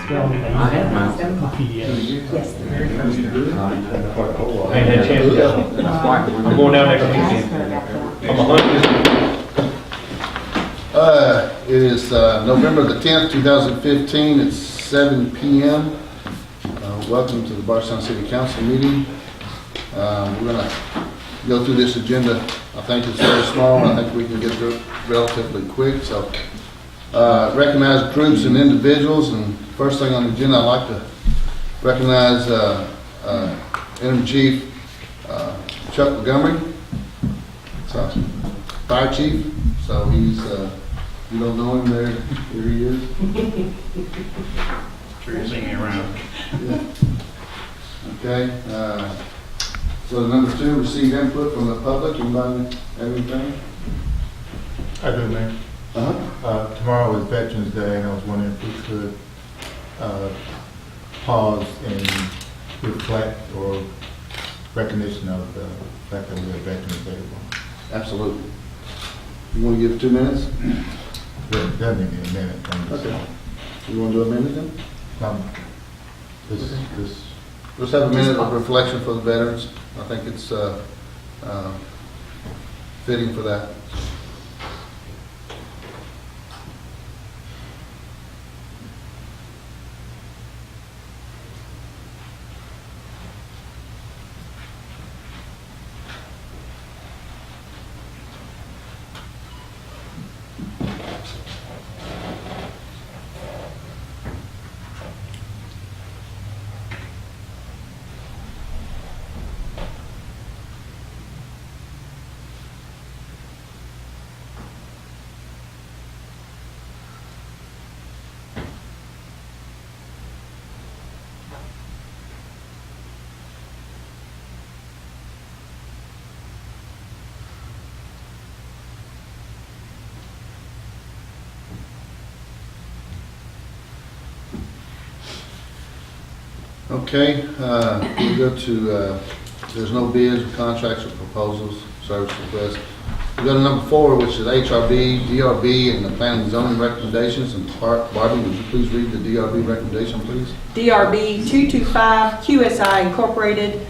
I have mine. PDF. Yes. I ain't had a chance to. I'm going down next weekend. I'm 100. It is November the 10th, 2015. It's 7 p.m. Welcome to the Bardstown City Council meeting. We're going to go through this agenda. I think it's very small. I think we can get through it relatively quick. So recognize groups and individuals. And first thing on the agenda, I'd like to recognize Interim Chief Chuck Montgomery, so, Fire Chief. So he's, you don't know him, there he is. Sure you're seeing me around. Yeah. Okay. So number 2, receive input from the public. Anybody have anything? I do, Mayor. Tomorrow is Veterans Day, and I was wondering if we could pause and reflect or recognition of the fact that we have Veterans Day tomorrow. Absolutely. You want to give 2 minutes? It doesn't need a minute. Okay. You want to do a minute then? This Let's have a minute of reflection for the veterans. I think it's fitting for that. Okay, we go to, there's no bids, contracts, or proposals, service requests. We go to number 4, which is HRB, DRB, and the planning and zoning recommendations. And Barbie, would you please read the DRB recommendation, please? DRB 225 QSI Incorporated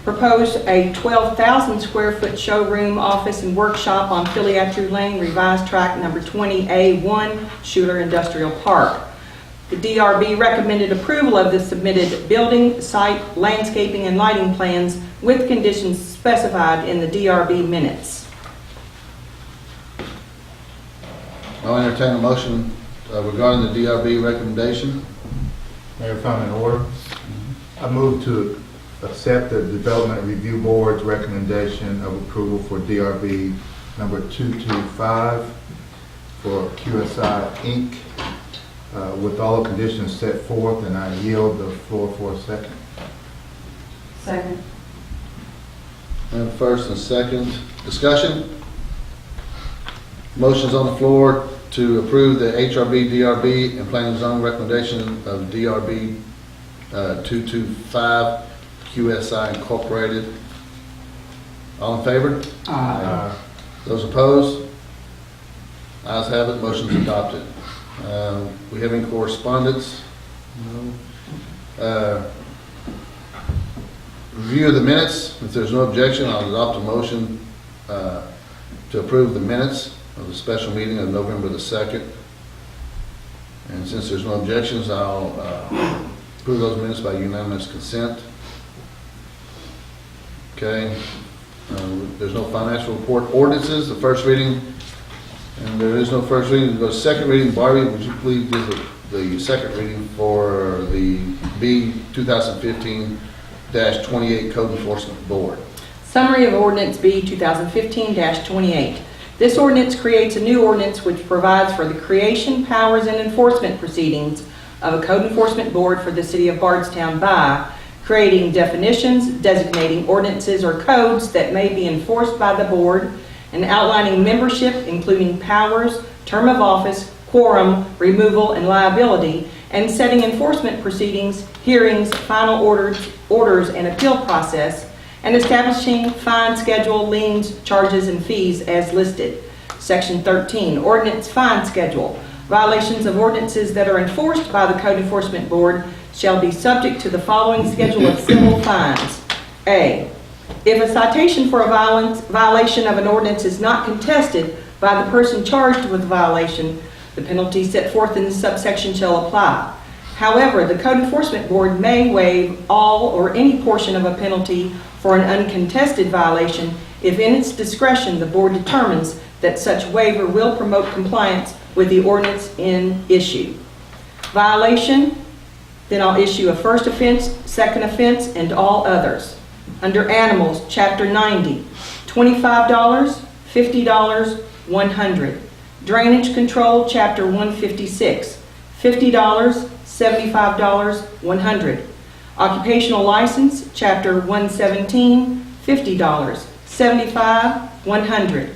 proposed a 12,000 square foot showroom, office, and workshop on Philiatru Lane, revised track number 20A1, Schuler Industrial Park. The DRB recommended approval of the submitted building, site, landscaping, and lighting plans with conditions specified in the DRB minutes. I'll entertain a motion regarding the DRB recommendation. Mayor, if I'm in order, I move to accept the Development Review Board's recommendation of approval for DRB number 225 for QSI Inc. With all the conditions set forth, and I yield the floor for a second. Second. I have a first and second. Discussion? Motion's on the floor to approve the HRB, DRB, and planning and zoning recommendation of DRB 225 QSI Incorporated. All in favor? Aye. Those opposed? Ayes have it, motion's adopted. We have any correspondence? No. Review of the minutes. If there's no objection, I'll adopt a motion to approve the minutes of the special meeting of November the 2nd. And since there's no objections, I'll approve those minutes by unanimous consent. Okay. There's no financial report. Ordinances, the first reading. And there is no first reading. Go to second reading. Barbie, would you please give the second reading for the B 2015-28 Code Enforcement Board? Summary of Ordinance B 2015-28. This ordinance creates a new ordinance which provides for the creation, powers, and enforcement proceedings of a code enforcement board for the city of Bardstown by creating definitions, designating ordinances or codes that may be enforced by the board, and outlining membership, including powers, term of office, quorum, removal, and liability, and setting enforcement proceedings, hearings, final orders, and appeal process, and establishing fine schedule, liens, charges, and fees as listed. Section 13, Ordinance Fine Schedule. Violations of ordinances that are enforced by the Code Enforcement Board shall be subject to the following schedule of civil fines. A, if a citation for a violation of an ordinance is not contested by the person charged with the violation, the penalty set forth in this subsection shall apply. However, the Code Enforcement Board may waive all or any portion of a penalty for an uncontested violation if in its discretion the board determines that such waiver will promote compliance with the ordinance in issue. Violation, then I'll issue a first offense, second offense, and all others. Under Animals, Chapter 90, $25, $50, $100. Drainage Control, Chapter 156, $50, $75, $100. Occupational License, Chapter 117, $50, $75, $100.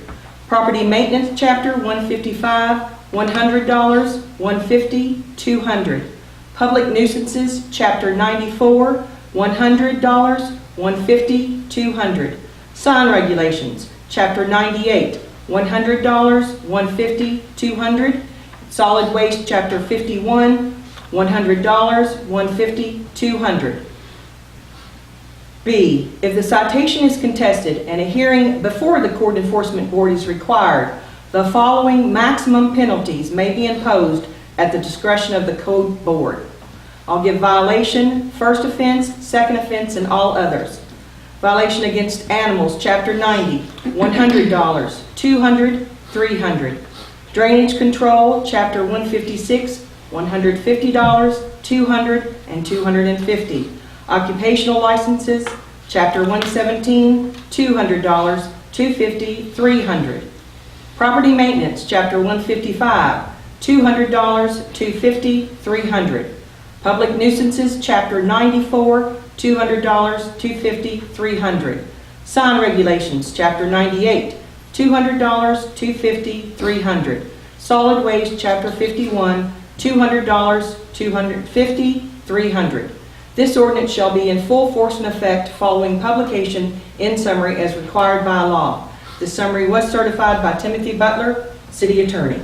Property Maintenance, Chapter 155, $100, $150, $200. Public Nuisances, Chapter 94, $100, $150, $200. Sign Regulations, Chapter 98, $100, $150, $200. Solid Waste, Chapter 51, $100, $150, $200. B, if the citation is contested and a hearing before the Court Enforcement Board is required, the following maximum penalties may be imposed at the discretion of the Code Board. I'll give violation, first offense, second offense, and all others. Violation against animals, Chapter 90, $100, $200, $300. Drainage Control, Chapter 156, $150, $200, and $250. Occupational Licenses, Chapter 117, $200, $250, $300. Property Maintenance, Chapter 155, $200, $250, $300. Public Nuisances, Chapter 94, $200, $250, $300. Sign Regulations, Chapter 98, $200, $250, $300. Solid Waste, Chapter 51, $200, $250, $300. This ordinance shall be in full force and effect following publication in summary as required by law. The summary was certified by Timothy Butler, City Attorney.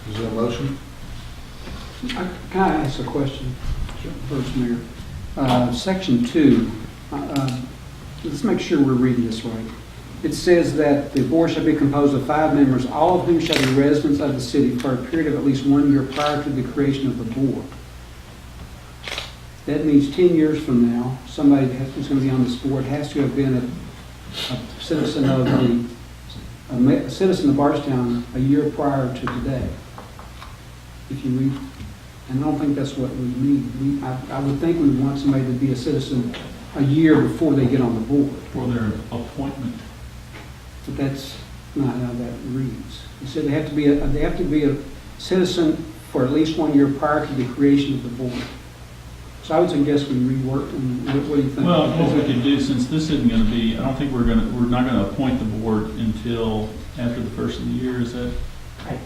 Is there a motion? Can I ask a question first, Mayor? Section 2, let's make sure we're reading this right. It says that the board shall be composed of 5 members, all of whom shall be residents of the city for a period of at least 1 year prior to the creation of the board. That means 10 years from now, somebody who's going to be on this board has to have been a citizen of Bardstown a year prior to today. If you read, and I don't think that's what we need. I would think we would want somebody to be a citizen a year before they get on the board. For their appointment. But that's not how that reads. It said they have to be a citizen for at least 1 year prior to the creation of the board. So I would suggest we rework. And what do you think? Well, what we could do, since this isn't going to be, I don't think we're not going to appoint the board until after the first of the year. Is that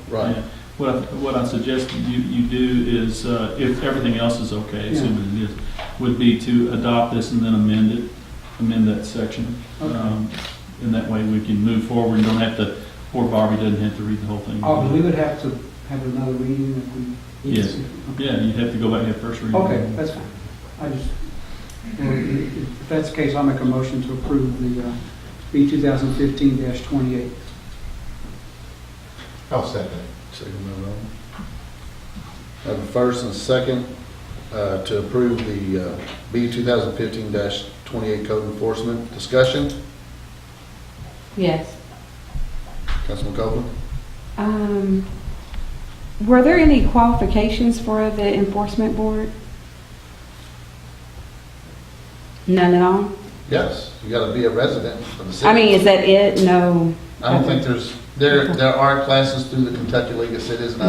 Right. Yeah. What I suggest you do is, if everything else is okay, assuming it is, would be to adopt this and then amend that section. Okay. And that way we can move forward and don't have to, poor Barbie doesn't have to read the whole thing. Oh, we would have to have another reading if we... Yes. Yeah, you'd have to go back and have first reading. Okay, that's fine. If that's the case, I'll make a motion to approve the B 2015-28. I'll second. Second by Roland. Have a first and a second to approve the B 2015-28 code enforcement. Discussion? Yes. Councilman Copeland? Were there any qualifications for the enforcement board? None at all? Yes, you got to be a resident of the city. I mean, is that it? No. I don't think there are classes through the Kentucky League of Cities, and I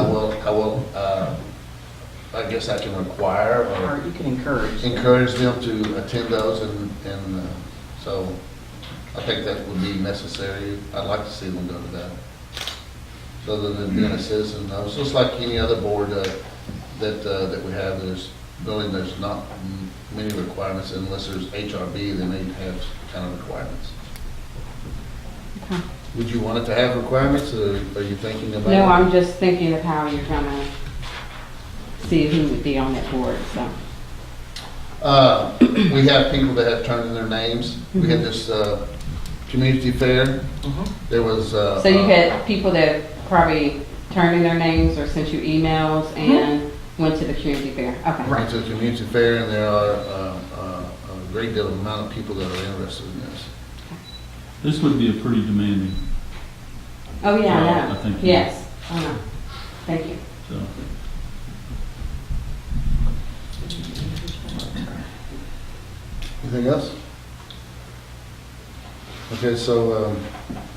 guess I can require Or or you can encourage. encourage them to attend those, and so I think that would be necessary. I'd like to see them go to that. So other than being a citizen, it's just like any other board that we have. There's not many requirements unless there's HRB, then they have kind of requirements. Okay. Would you want it to have requirements, or are you thinking about? No, I'm just thinking of how you're gonna see who would be on that board, so. We have people that have turned in their names. We had this community fair. There was. So you had people that probably turned in their names or sent you emails and went to the community fair. Okay. Went to the community fair, and there are a great deal of amount of people that are interested in this. This would be a pretty demanding, Oh, yeah, I know. I think- Yes, I know. Thank you. so. Anything else? Okay, so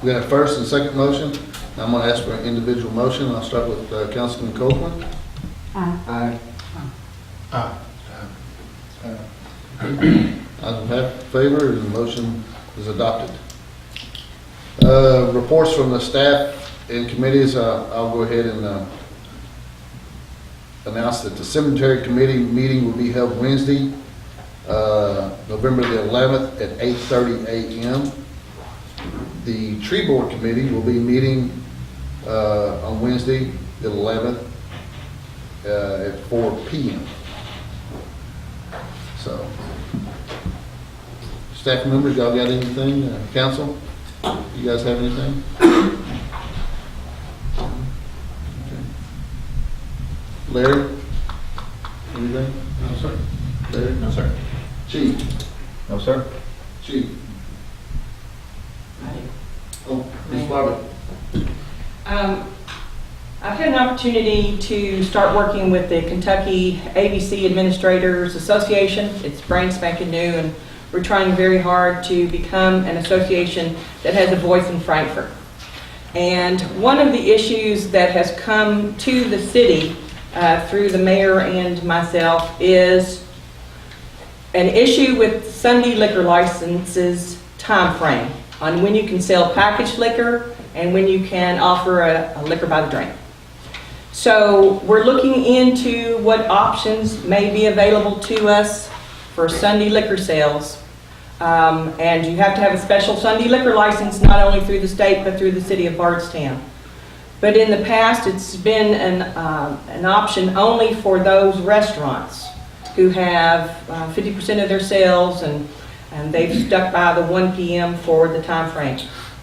we got a first and second motion. I'm going to ask for an individual motion. I'll start with Councilman Copeland. Aye. I'm in favor, and the motion is adopted. Reports from the staff and committees. I'll go ahead and announce that the cemetery committee meeting will be held Wednesday, November the 11th at 8:30 a.m. The tree board committee will be meeting on Wednesday, the 11th, at 4 p.m. So, staff members, y'all got anything? Council, you guys have anything? Okay. Larry, anything? No, sir. Larry? No, sir. Chief? No, sir. Chief? Oh, Ms. Barbara? I've had an opportunity to start working with the Kentucky ABC Administrators Association. It's brand spanking new, and we're trying very hard to become an association that has a voice in Frankfort. And one of the issues that has come to the city through the mayor and myself is an issue with Sunday liquor licenses time frame on when you can sell packaged liquor and when you can offer a liquor by the drink. So we're looking into what options may be available to us for Sunday liquor sales. And you have to have a special Sunday liquor license, not only through the state, but through the city of Bardstown. But in the past, it's been an option only for those restaurants who have 50% of their sales, and they've stuck by the 1 p.m. for the time frame.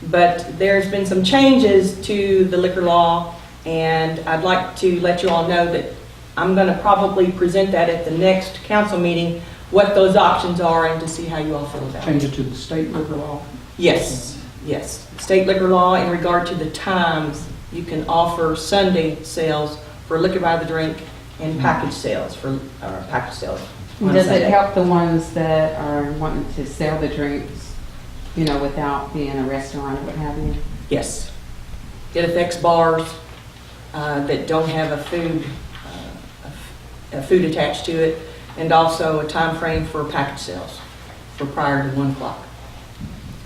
But there's been some changes to the liquor law, and I'd like to let you all know that I'm going to probably present that at the next council meeting, what those options are, and to see how you all feel about it. Change it to the state liquor law. Yes, yes. State liquor law in regard to the times you can offer Sunday sales for liquor by the drink and package sales on Does Sunday. it help the ones that are wanting to sell the drinks, you know, without being a restaurant or what have you? Yes. It affects bars that don't have a food attached to it, and also a time frame for package sales for prior to 1 o'clock.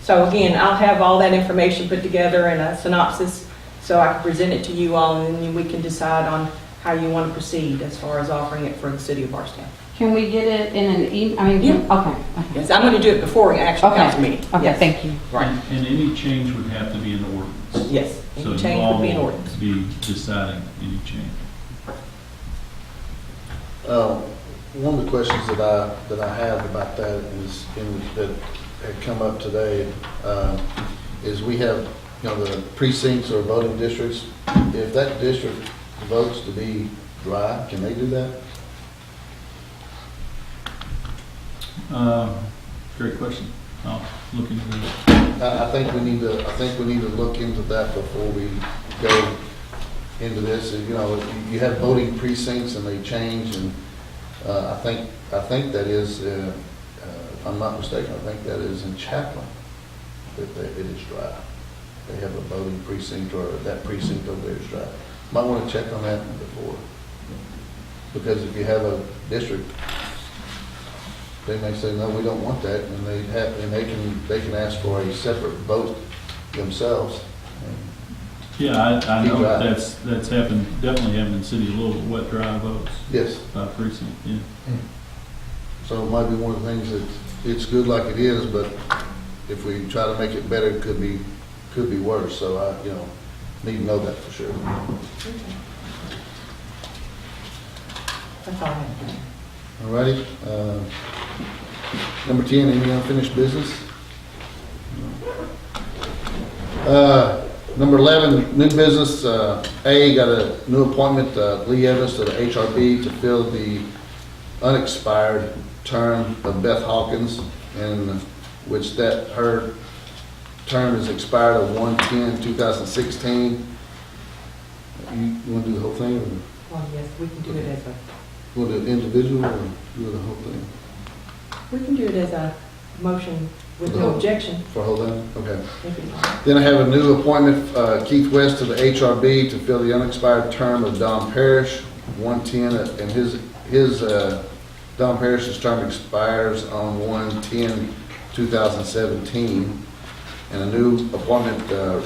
So again, I'll have all that information put together in a synopsis so I can present it to you all, and then we can decide on how you want to proceed as far as offering it for the city of Bardstown. Can we get it in an email? I mean, Yeah. okay. Yes, I'm going to do it before the actual Okay. council meeting. Okay, Yes. thank you. Right. And any change would have to be in the ordinance. Yes, So any you change all would be an will ordinance. be deciding any change. One of the questions that I have about that is, that had come up today, is we have, you know, the precincts or voting districts. If that district votes to be dry, can they do that? Great question. I'll look into that. I think we need to look into that before we go into this. And, you know, you have voting precincts and they change, and I think that is, if I'm not mistaken, I think that is in Chaplin that it is dry. They have a voting precinct, or that precinct over there is dry. Might want to check on that before, because if you have a district, they may say, no, we don't want that, and they can ask for a separate vote themselves. Yeah, I know Dry. that's happened, definitely happened in the city of Louisville, wet dry votes Yes, by precinct, yeah. so it might be one of the things that it's good like it is, but if we try to make it better, it could be could be worse, so I, need to know that for sure. That's all I have. All righty. Number 10, any unfinished business? Number 11, new business. A, got a new appointment, Lee Evans to the HRB to fill the unexpired term of Beth Hawkins, in which her term is expired of 1/10/2016. You want to do the whole thing, or Well, yes, we can do it as a, you want to do it individual, or do the whole thing? we can do it as a motion with no objection. For a whole thing? Okay. If you want. Then I have a new appointment, Keith West to the HRB to fill the unexpired term of Don Parrish, 1/10, and his Don Parrish's term expires on 1/10/2017. And a new appointment,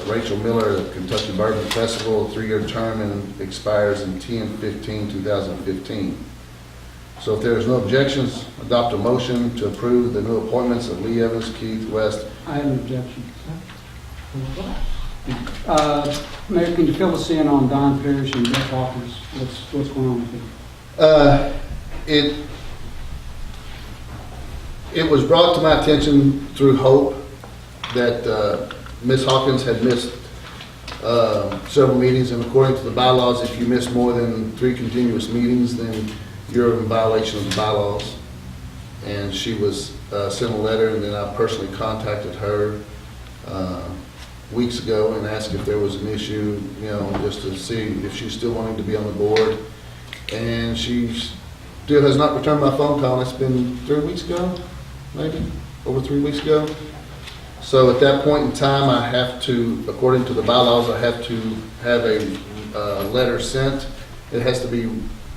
Rachel Miller at Kentucky Bourbon Festival, 3-year term, and expires in 10/15/2015. So if there is no objections, adopt a motion to approve the new appointments of Lee Evans, Keith West. I have an objection. Mayor, can you fill us in on Don Parrish and Beth Hawkins? What's going on with them? It was brought to my attention through Hope that Ms. Hawkins had missed several meetings, and according to the bylaws, if you miss more than 3 continuous meetings, then you're in violation of the bylaws. And she was sent a letter, and then I personally contacted her weeks ago and asked if there was an issue, just to see if she's still wanting to be on the board. And she still has not returned my phone call. It's been 3 weeks ago, maybe, over 3 weeks ago. So at that point in time, I have to, according to the bylaws, I have to have a letter sent. It has to be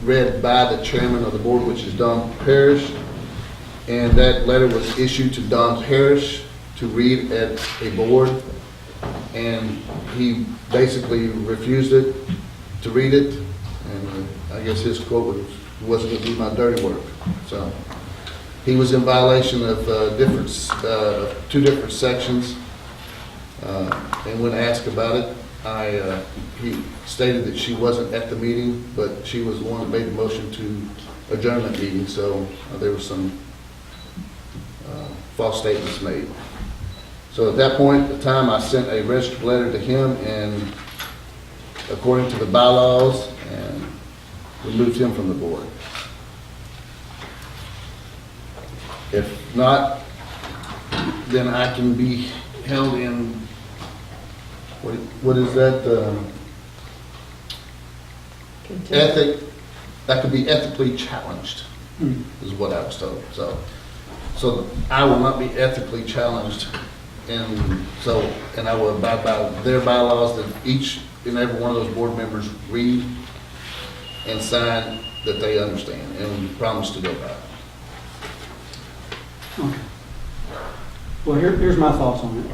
read by the chairman of the board, which is Don Parrish. And that letter was issued to Don Parrish to read at a board. And he basically refused it, to read it. And I guess his quote wasn't going to do my dirty work. So he was in violation of 2 different sections. And when asked about it, he stated that she wasn't at the meeting, but she was the one that made the motion to adjourn that meeting. So there were some false statements made. So at that point in time, I sent a registered letter to him, and according to the bylaws, and removed him from the board. If not, then I can be held in, what is that, that could be ethically challenged, is what I was told. So I will not be ethically challenged, and I will abide by their bylaws that each and every one of those board members read and sign that they understand and promise to go by. Okay. Well, here's my thoughts on it.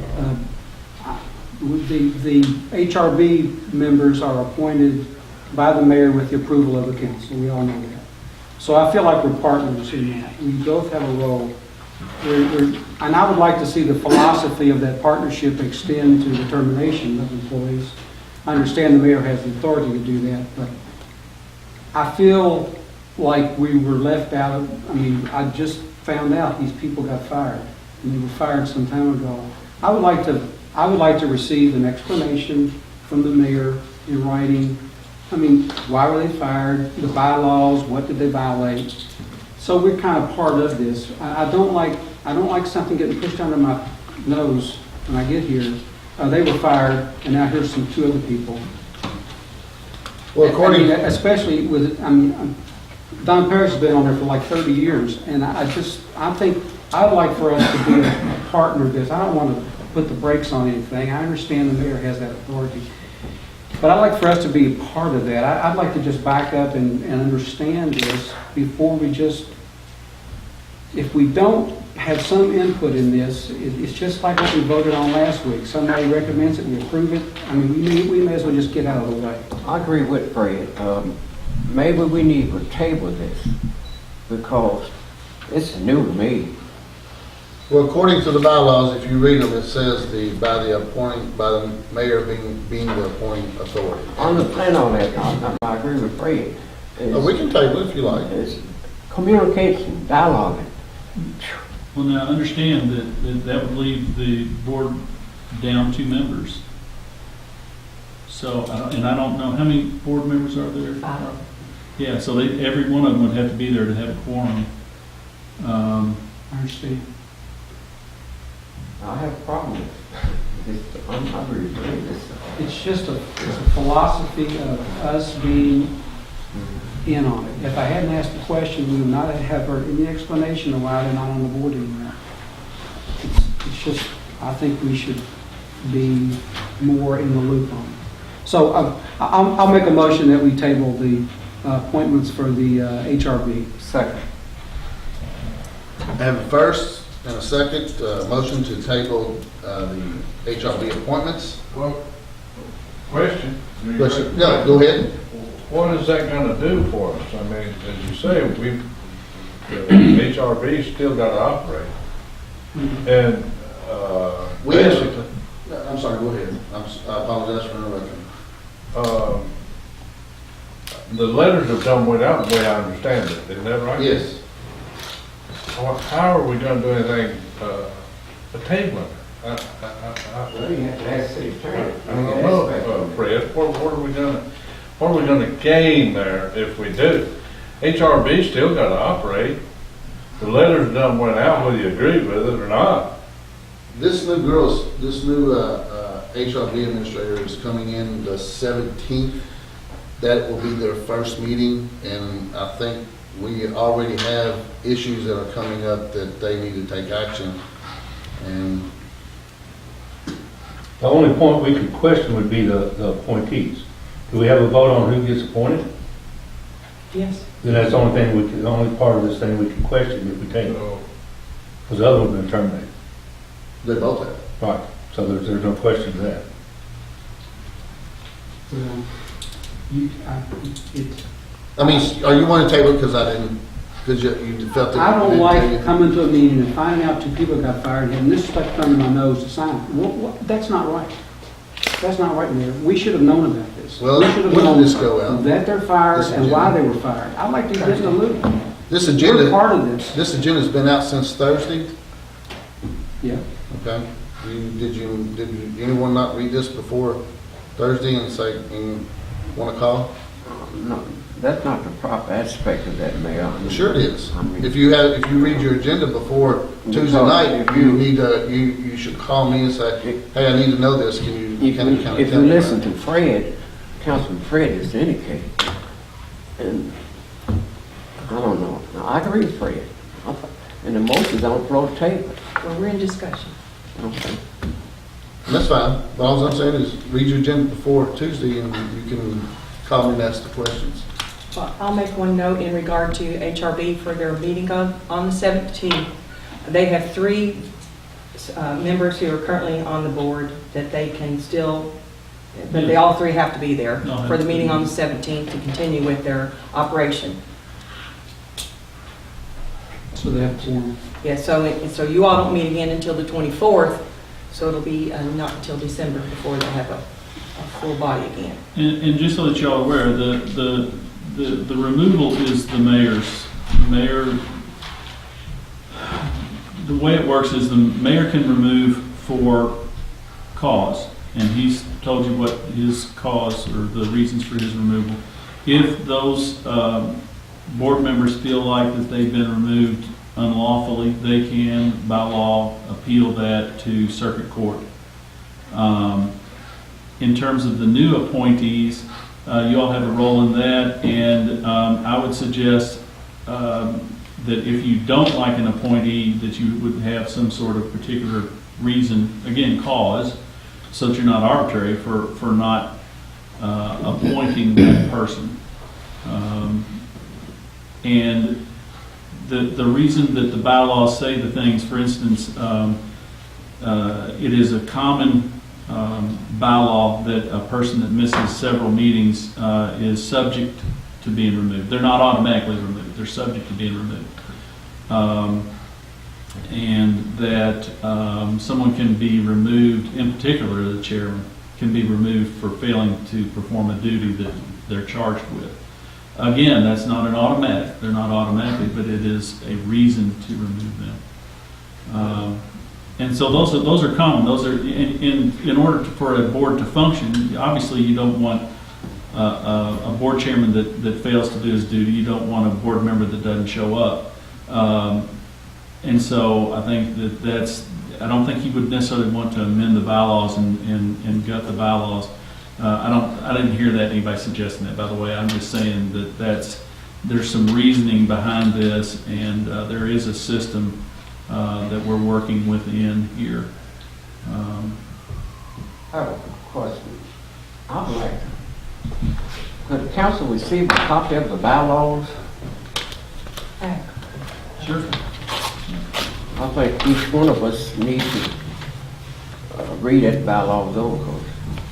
The HRB members are appointed by the mayor with the approval of the council. We all know that. So I feel like we're partners in that. We both have a role. And I would like to see the philosophy of that partnership extend to the termination of employees. I understand the mayor has the authority to do that, but I feel like we were left out. I just found out these people got fired, and they were fired some time ago. I would like to receive an explanation from the mayor in writing. Why were they fired? The bylaws, what did they violate? So we're kind of part of this. I don't like something getting pushed under my nose when I get here. They were fired, and now here's 2 other people. Well, especially with, Don Parrish has been on there for like 30 years, and I think I'd like for us to be a partner of this. I don't want to put the brakes on anything. I understand the mayor has that authority. But I'd like for us to be a part of that. I'd like to just back up and understand this before we just, if we don't have some input in this, it's just like what we voted on last week. Somebody recommends it, we approve it. We may as well just get out of the way. I agree with Fred. Maybe we need to table this because it's new to me. Well, according to the bylaws, if you read them, it says by the mayor being the appointing authority. I understand all that, I agree with Fred. We can table it if you like. It's communication, dialogue. Well, now, understand that would leave the board down 2 members. So, I don't know, how many board members are there? 5. Yeah, so every one of them would have to be there to have a quorum. I understand. I have a problem with this. I agree with this. It's just it's a philosophy of us being in on it. If I hadn't asked the question, we would not have heard any explanation of why they're not on the board anymore. It's just, I think we should be more in the loop on it. So I'll make a motion that we table the appointments for the HRB. Second. I have a first and a second motion to table the HRB appointments. Well, question. Question? No, go ahead. What is that gonna do for us? I mean, as you say, the HRB still gotta operate. And, We have- basically, I'm sorry, go ahead. I apologize for interrupting. the letters have done went out the way I understand it, isn't that right? Yes. Well, how are we gonna do anything, tabling? Well, you have to ask city attorney. I don't know, Fred, what are we gonna gain there if we do? HRB still gotta operate. The letters done went out whether you agree with it or not. This new HRB administrator is coming in the 17th. That will be their first meeting, and I think we already have issues that are coming up that they need to take action. And The only point we could question would be the appointees. Do we have a vote on who gets appointed? Yes. Then that's the only part of this thing we can question if we take it. So, Because the other one's been terminated. they both have. Right. So there's no question to that. Well, I mean, are you want to table it because you felt that? I don't you like didn't- coming to a meeting and finding out 2 people got fired and having this stuff come to my nose to sign. That's not right. That's not right, Mayor. We should have known about this. Well, We should have when did known this go out? that they're fired This and why agenda. they were fired. I'd like to get in the loop. This We're agenda, part of this. this agenda's been out since Thursday, Yeah. okay? Did anyone not read this before Thursday and say, want to call? No, that's not the proper aspect of that, Mayor. Sure it is. I mean- If you read your agenda before Tuesday night, you should call me and say, hey, I need to know this, can you kind of tell me? If you listen to Fred, Councilman Fred has indicated, and I don't know, now, I agree with Fred, and the motion's on the floor table. Well, we're in discussion. Okay. That's fine, but all I'm saying is, read your agenda before Tuesday and you can call me and ask the questions. Well, I'll make one note in regard to HRB for their meeting on the 17th. They have 3 members who are currently on the board that they can still, but they all 3 have to be there No, for the meeting on the 17th to continue with their operation. So they have to. Yeah, so you all don't meet again until the 24th, so it'll be not until December before they have a full body again. And just so that y'all are aware, the removal is the mayor's. The mayor, the way it works is the mayor can remove for cause, and he's told you what his cause or the reasons for his removal. If those board members feel like that they've been removed unlawfully, they can, by law, appeal that to circuit court. In terms of the new appointees, you all have a role in that, and I would suggest that if you don't like an appointee, that you would have some sort of particular reason, again, cause, so that you're not arbitrary for not appointing that person. And the reason that the bylaws say the things, for instance, it is a common bylaw that a person that misses several meetings is subject to being removed. They're not automatically removed. They're subject to being removed. and that someone can be removed, in particular the chairman, can be removed for failing to perform a duty that they're charged with. Again, that's not an automatic. They're not automatic, but it is a reason to remove them. And so those are common. Those are in order for a board to function. Obviously, you don't want a board chairman that fails to do his duty. You don't want a board member that doesn't show up. And so I think I don't think you would necessarily want to amend the bylaws and gut the bylaws. I didn't hear that anybody suggesting that, by the way. I'm just saying that there's some reasoning behind this, and there is a system that we're working within here. I have a question. I would like, could the council receive a copy of the bylaws? Sure. I think each one of us needs to read that bylaws over. 'Cause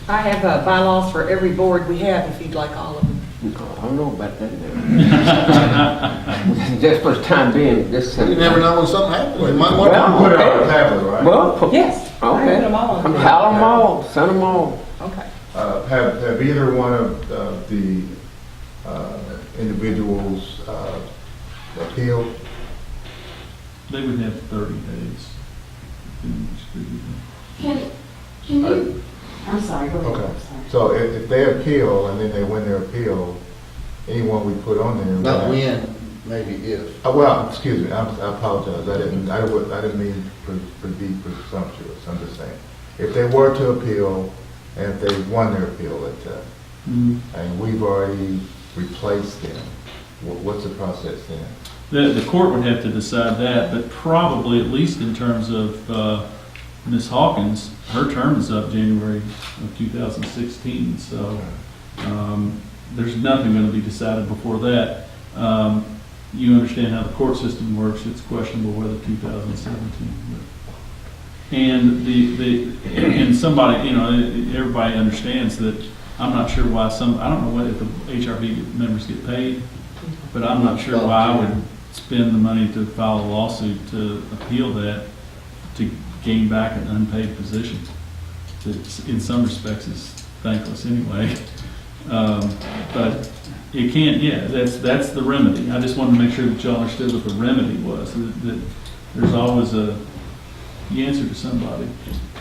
I have bylaws for every board we have, if you'd like all of them. I don't know about that now. Just for the time being, this. You never know when something happens. You might want Well, to. Put it on the tablet, right? Well, Yes, I okay. have them all. Call them all, send them all. Okay. Have either one of the individuals appealed? They would have 30 days. Can you, I'm sorry, go ahead. Okay. I'm sorry. So if they appeal and then they win their appeal, anyone we put on there. Not when, maybe if. Well, excuse me, I apologize. I didn't mean to be presumptuous. I'm just saying. If they were to appeal and if they won their appeal, and we've already replaced them, what's the process then? The court would have to decide that, but probably, at least in terms of Ms. Hawkins, her term is up January of 2016, so there's nothing going to be decided before that. You understand how the court system works, it's questionable whether 2017. And and somebody, everybody understands that. I'm not sure why I don't know what if the HRB members get paid, but I'm not sure why I would spend the money to file a lawsuit to appeal that to gain back an unpaid position. That in some respects is thankless anyway. But it can't, that's the remedy. I just wanted to make sure that y'all understood what the remedy was, that there's always the answer to somebody,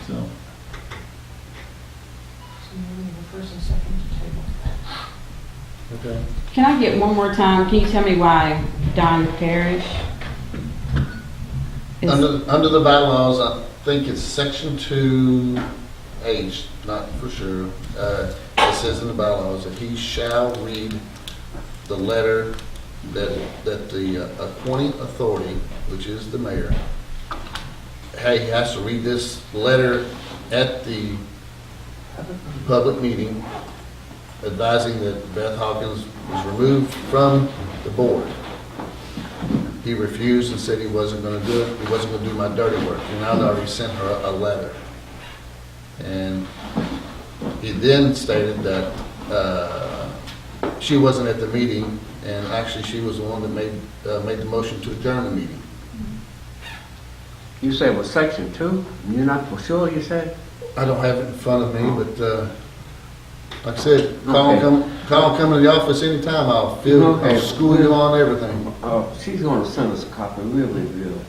so. Okay. Can I get one more time? Can you tell me why Don Parrish? is- Under the bylaws, I think it's section 2H, not for sure. It says in the bylaws that he shall read the letter that the appointing authority, which is the mayor, he has to read this letter at the public meeting advising that Beth Hawkins was removed from the board. He refused and said he wasn't going to do it. He wasn't going to do my dirty work. And I'd already sent her a letter. And he then stated that she wasn't at the meeting, and actually she was the one that made the motion to adjourn the meeting. You said it was section 2? You're not for sure, you said? I don't have it in front of me, but like I said, come to the office anytime. I'll school you on everything. She's going to send us a copy, really will.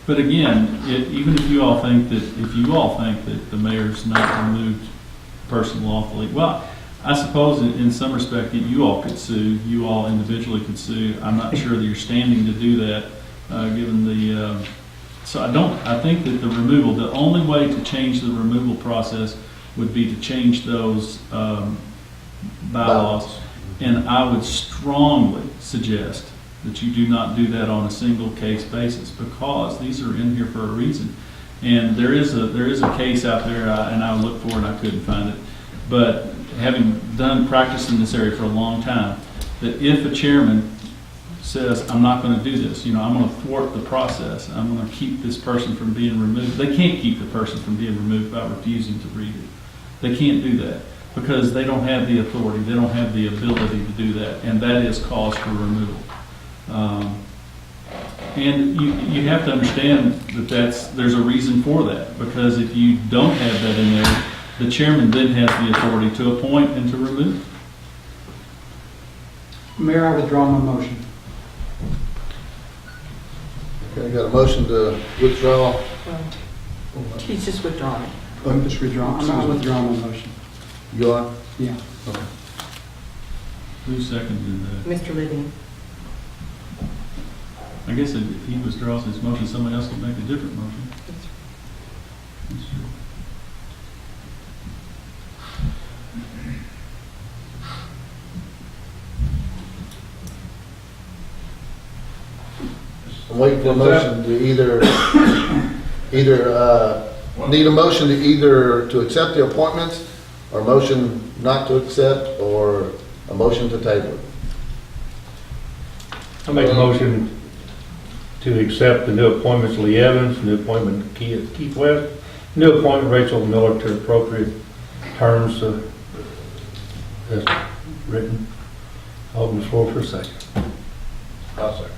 But again, even if you all think that the mayor's not removed a person lawfully, well, I suppose in some respect that you all could sue, you all individually could sue. I'm not sure that you're standing to do that, given the, so I think that the only way to change the removal process would be to change those bylaws. And I would strongly suggest that you do not do that on a single case basis, because these are in here for a reason. And there is a case out there, and I looked for it and I couldn't find it. But having practiced in this area for a long time, that if a chairman says, I'm not going to do this, I'm going to thwart the process, I'm going to keep this person from being removed. They can't keep the person from being removed by refusing to read it. They can't do that because they don't have the authority, they don't have the ability to do that, and that is cause for removal. And you have to understand that there's a reason for that, because if you don't have that in there, the chairman then has the authority to appoint and to remove. Mayor, I withdraw my motion. Okay, got a motion to withdraw. He's just withdrawing. I'm just withdrawing, I'm withdrawing my motion. You are? Yeah. Who seconded that? Mr. Living. I guess if he withdraws his motion, somebody else can make a different motion. That's true. I'm waiting for a motion to need a motion to either to accept the appointments, or a motion not to accept, or a motion to table. I make a motion to accept the new appointments, Lee Evans, new appointment Keith West, new appointment Rachel Miller to appropriate terms as written. Open the floor for a second. I'll second.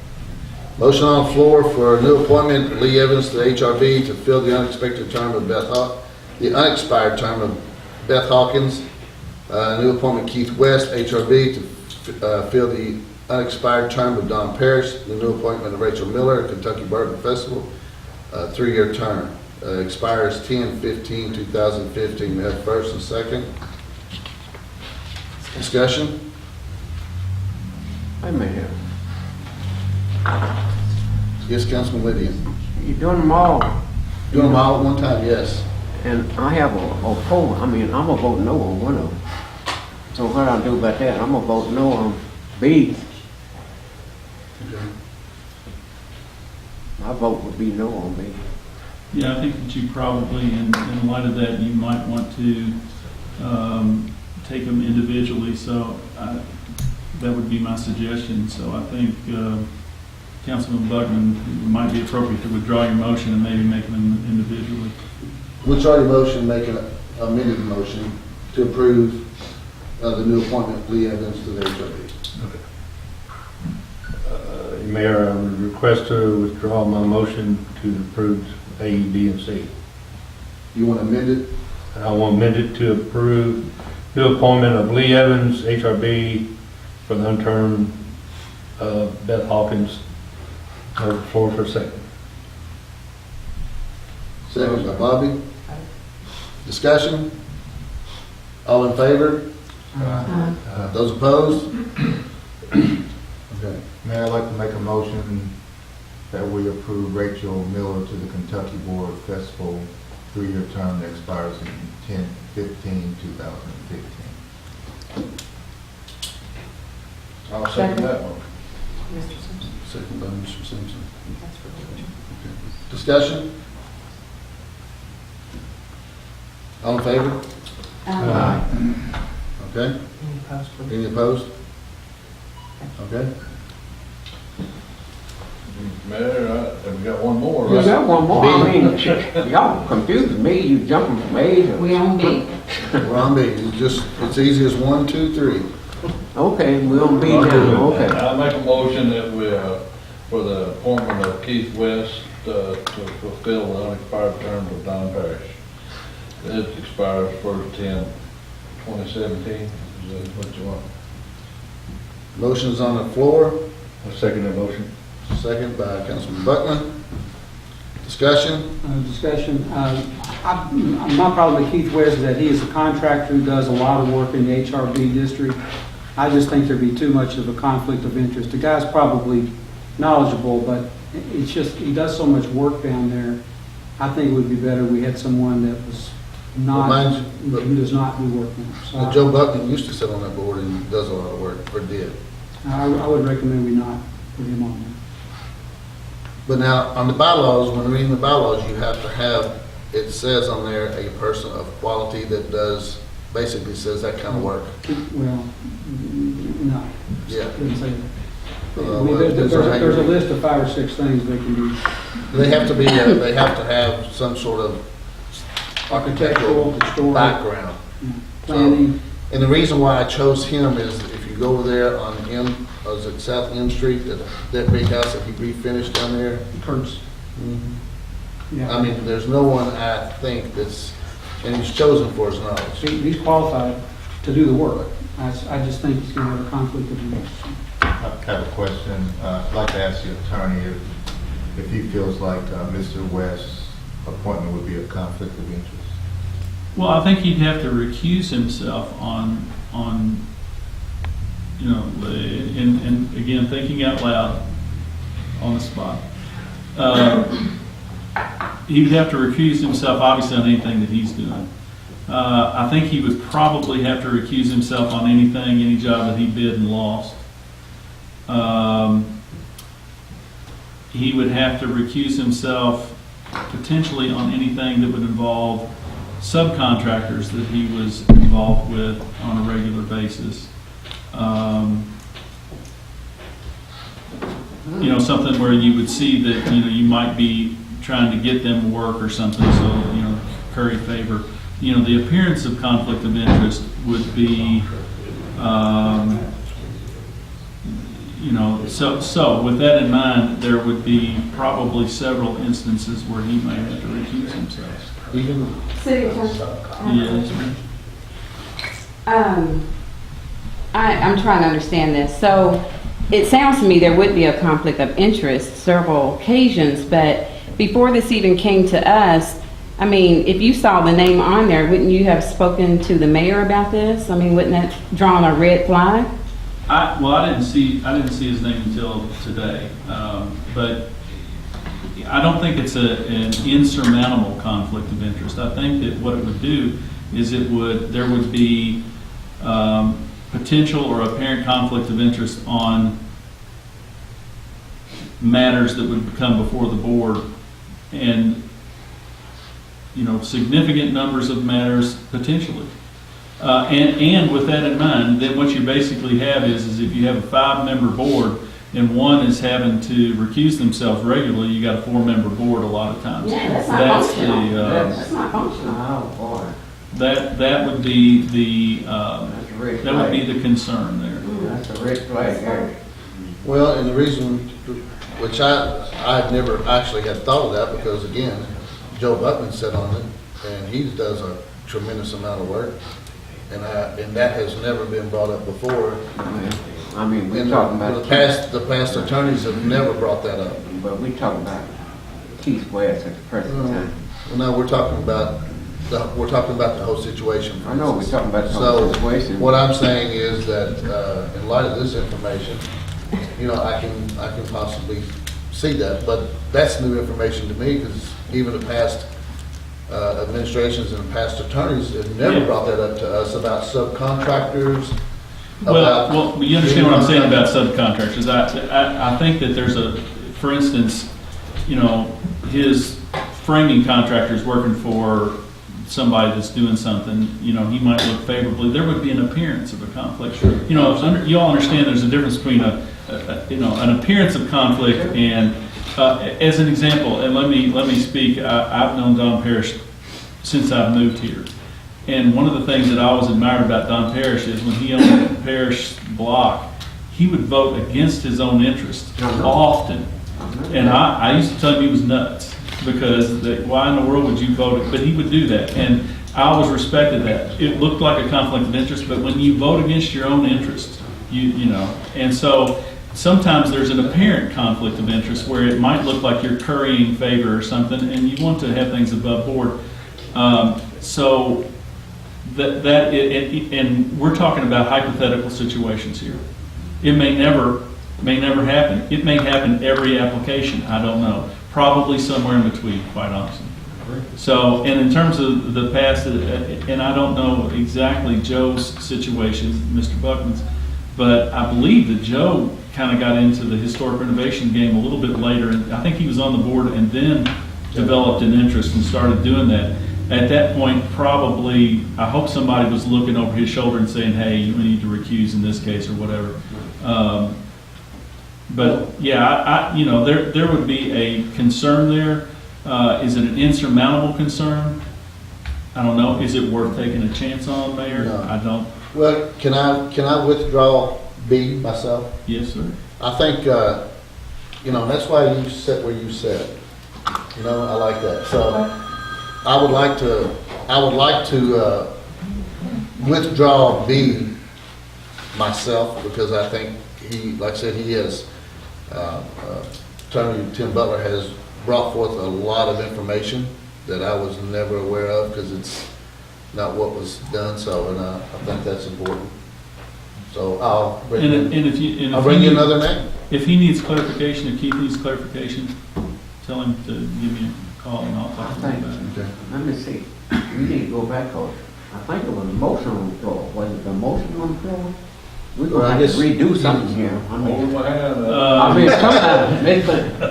Motion on the floor for a new appointment, Lee Evans to HRB to fill the unexpired term of Beth Hawkins. New appointment Keith West, HRB, to fill the unexpired term of Don Parrish. The new appointment of Rachel Miller, Kentucky Bourbon Festival, 3-year term. Expires 10/15/2015. We have first and second. Discussion? Wait a minute. Yes, Councilman Lydia. You're doing them all, Doing them all at one time, yes. and I have a poll. I mean, I'm gonna vote no on one of them. So what I'll do about that, I'm gonna vote no on B. My vote would be no on B. Yeah, I think that you probably, in light of that, you might want to take them individually, so that would be my suggestion. So I think Councilman Buckman, it might be appropriate to withdraw your motion and maybe make them individually. Withdraw your motion, make an amended motion to approve the new appointment of Lee Evans to the HRB. Mayor, I would request to withdraw my motion to approve A, B, and C. You want to amend it? I want amended to approve new appointment of Lee Evans, HRB, for the interim Beth Hawkins. Open the floor for a second. Second by Bobby. Discussion? All in favor? Those opposed? Okay. Mayor, I'd like to make a motion that we approve Rachel Miller to the Kentucky Board Festival 3-year term that expires in 10/15/2015. I'll second that one. Mr. Simpson. Second by Mr. Simpson. That's for the Discussion? All in favor? Okay. Any opposed, please? Any opposed? Okay. Mayor, we got one more, You right? got one more. I mean, y'all confusing me. You jumping from A to... We on B. We're on B. It's easy as 1, 2, 3. Okay, we on B now. Okay. I make a motion that we, for the appointment of Keith West, to fulfill the unexpired term of Don Parrish. It expires 1/10/2017. Is that what you want? Motion's on the floor. I second that motion. Second by Councilman Buckman. Discussion? My problem with Keith West is that he is a contractor who does a lot of work in the HRB district. I just think there'd be too much of a conflict of interest. The guy's probably knowledgeable, but it's just, he does so much work down there. I think it would be better we had someone that was not, Well, mind you, who does not do work now. So Joe Buckman used to sit on that board and does a lot of work, or did. I would recommend we not put him on there. But now, on the bylaws, when reading the bylaws, you have to have, it says on there, a person of quality that does, basically says that kind of work. Well, no. Yeah. Didn't say that. I Well, mean, depends on how you there's a read. list of 5 or 6 things they can do. They have to be, they have to have some sort of Architectural, historic, background. planning. And the reason why I chose him is if you go over there on M, is it South M Street, that big house that he refinished down there? Kurtz, yeah. I mean, there's no one I think that's, and he's chosen for his knowledge. He's qualified to do the work. I just think he's going to have a conflict of interest. I have a question. I'd like to ask the attorney if he feels like Mr. West's appointment would be a conflict of interest. Well, I think he'd have to recuse himself on you know, and again, thinking out loud on the spot. He would have to recuse himself, obviously, on anything that he's doing. I think he would probably have to recuse himself on anything, any job that he bid and lost. He would have to recuse himself potentially on anything that would involve subcontractors that he was involved with on a regular basis. You know, something where you would see that, you know, you might be trying to get them work or something, so, you know, curry favor. You know, the appearance of conflict of interest would be, you know, so with that in mind, there would be probably several instances where he might have to recuse himself. Even, City Attorney. Yes. I'm trying to understand this. So it sounds to me there would be a conflict of interest several occasions, but before this even came to us, I mean, if you saw the name on there, wouldn't you have spoken to the mayor about this? I mean, wouldn't that draw on a red flag? I didn't see his name until today, but I don't think it's an insurmountable conflict of interest. I think that what it would do is there would be potential or apparent conflict of interest on matters that would come before the board, and you know, significant numbers of matters potentially. And with that in mind, then what you basically have is if you have a 5-member board and one is having to recuse themselves regularly, you got a 4-member board a lot of times. Yeah, that's not functional. That's That's not functional. Oh, boy. that would be the That's a red that would be flag. the concern there. That's a red flag there. well, and the reason, which I've never actually had thought of that, because again, Joe Buckman sat on it, and he does a tremendous amount of work, and that has never been brought up before. I mean, we're And talking about. the past attorneys have never brought that up. But we're talking about Keith West at the present time. Well, no, we're talking about the whole situation. I know, we're talking about the whole situation. So, what I'm saying is that, in light of this information, you know, I can possibly see that, but that's new information to me, because even the past administrations and past attorneys have never Yeah. brought that up to us about subcontractors. Well, you understand what I'm saying about subcontractors. I think that there's for instance, you know, his framing contractor's working for somebody that's doing something, you know, he might look favorably. There would be an appearance of a conflict. Sure. You know, you all understand there's a difference between an appearance of conflict and, as an example, and let me speak. I've known Don Parrish since I've moved here. And one of the things that I always admired about Don Parrish is when he owned the Parrish block, he would vote against his own interests often. And I used to tell him he was nuts, because why in the world would you vote? But he would do that. And I always respected that. It looked like a conflict of interest, but when you vote against your own interests, you know. And so sometimes there's an apparent conflict of interest where it might look like you're currying favor or something, and you want to have things above board. So and we're talking about hypothetical situations here. It may never happen. It may happen every application. I don't know. Probably somewhere in between, quite honestly. So, and in terms of the past, and I don't know exactly Joe's situation, Mr. Buckman's, but I believe that Joe kind of got into the historic renovation game a little bit later, and I think he was on the board and then developed an interest and started doing that. At that point, probably, I hope somebody was looking over his shoulder and saying, hey, you need to recuse in this case or whatever. But yeah, you know, there would be a concern there. Is it an insurmountable concern? I don't know, is it worth taking a chance on, Mayor? No. I don't, Well, can I withdraw B myself? yes, sir. I think, that's why you sit where you sit. I like that. So I would like to withdraw B myself because I think like I said, he has, Attorney Tim Butler has brought forth a lot of information that I was never aware of because it's not what was done. So, and I think that's important. So I'll bring And if you, and I'll if bring he you needs- another name. If he needs clarification, if Keith needs clarification, tell him to give me a call and I'll talk to him about it. Okay. Let me see, we need to go back on, I think it was a motion on the floor, was it a motion on the floor? We're Well, gonna I have to guess- redo something here. I Hold mean, my hand Uh, up. sometimes, it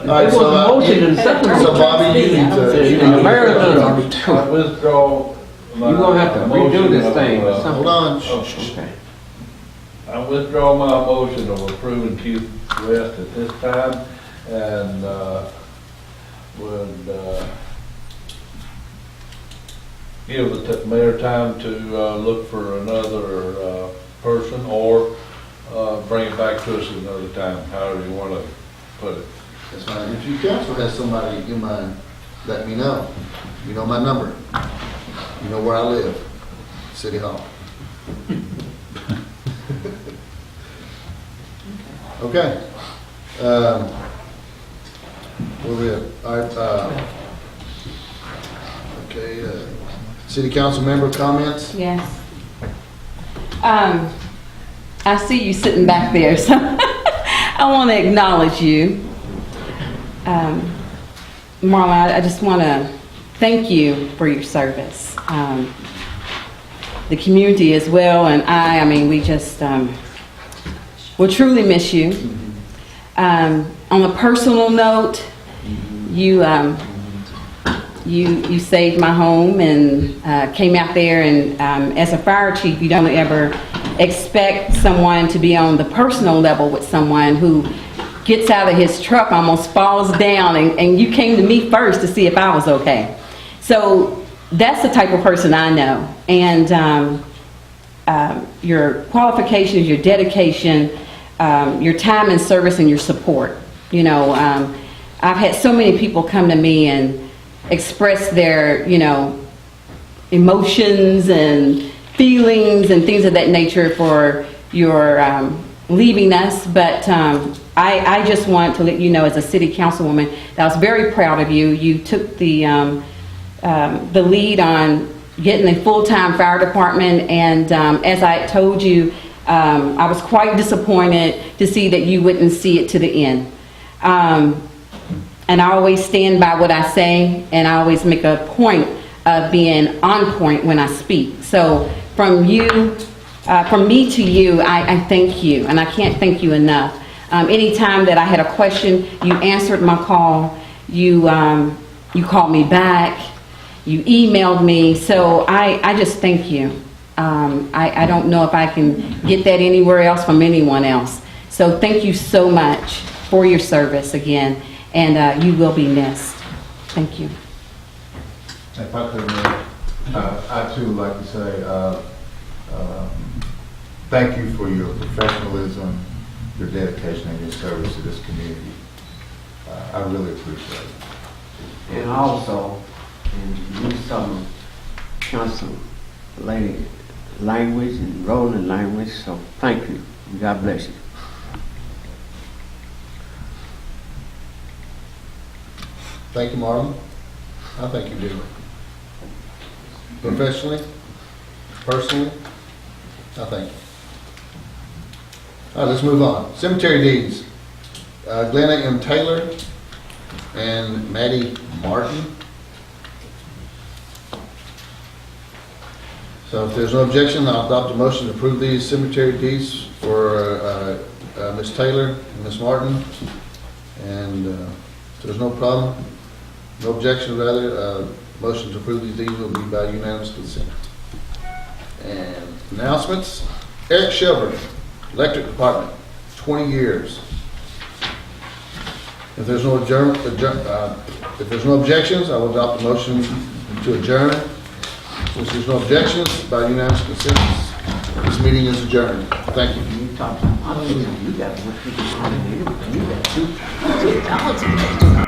right, was so, a motion and second. So Bobby, you need to. And the mayor does. I withdraw my. You're gonna have to redo motion this of, thing or something. Hold on. Okay. I withdraw my motion of approving Keith West at this time and, would, give the mayor time to, look for another, person or, bring it back to us another time, however you wanna put it. That's fine. If your council has somebody in mind, let me know. You know my number. You know where I live, City Hall. Okay. Where we at? All right, okay, city council member comments? Yes. I see you sitting back there, so I want to acknowledge you. Marla, I just want to thank you for your service. The community as well, and I mean, we just will truly miss you. On a personal note, you saved my home and came out there, and as a fire chief, you don't ever expect someone to be on the personal level with someone who gets out of his truck, almost falls down, and you came to me first to see if I was okay. So that's the type of person I know. And your qualifications, your dedication, your time and service, and your support. I've had so many people come to me and express their, emotions and feelings and things of that nature for your leaving us. But I just want to let you know, as a city councilwoman, that I was very proud of you. You took the lead on getting a full-time fire department, and as I told you, I was quite disappointed to see that you wouldn't see it to the end. And I always stand by what I say, and I always make a point of being on point when I speak. So from me to you, I thank you, and I can't thank you enough. Anytime that I had a question, you answered my call. You called me back. You emailed me. So I just thank you. I don't know if I can get that anywhere else from anyone else. So thank you so much for your service again, and you will be missed. Thank you. If I could, I too would like to say thank you for your professionalism, your dedication, and your service to this community. I really appreciate it. And also, use some council lady language and rolling language, so thank you. God bless you. Thank you, Marlon. I think you do. Professionally, personally, I thank you. All right, let's move on. Cemetery deeds. Glenna M. Taylor and Maddie Martin. So if there's no objection, I'll adopt a motion to approve these cemetery deeds for Ms. Taylor and Ms. Martin. And if there's no problem, no objection, rather, motion to approve these deeds will be by unanimous consent. And announcements. Eric Shelburne, Electric Department, 20 years. If there's no if there's no objections, I will adopt a motion to adjourn. Since there's no objections, by unanimous consensus, this meeting is adjourned. Thank you. You talk, I don't know, you got, you got two talented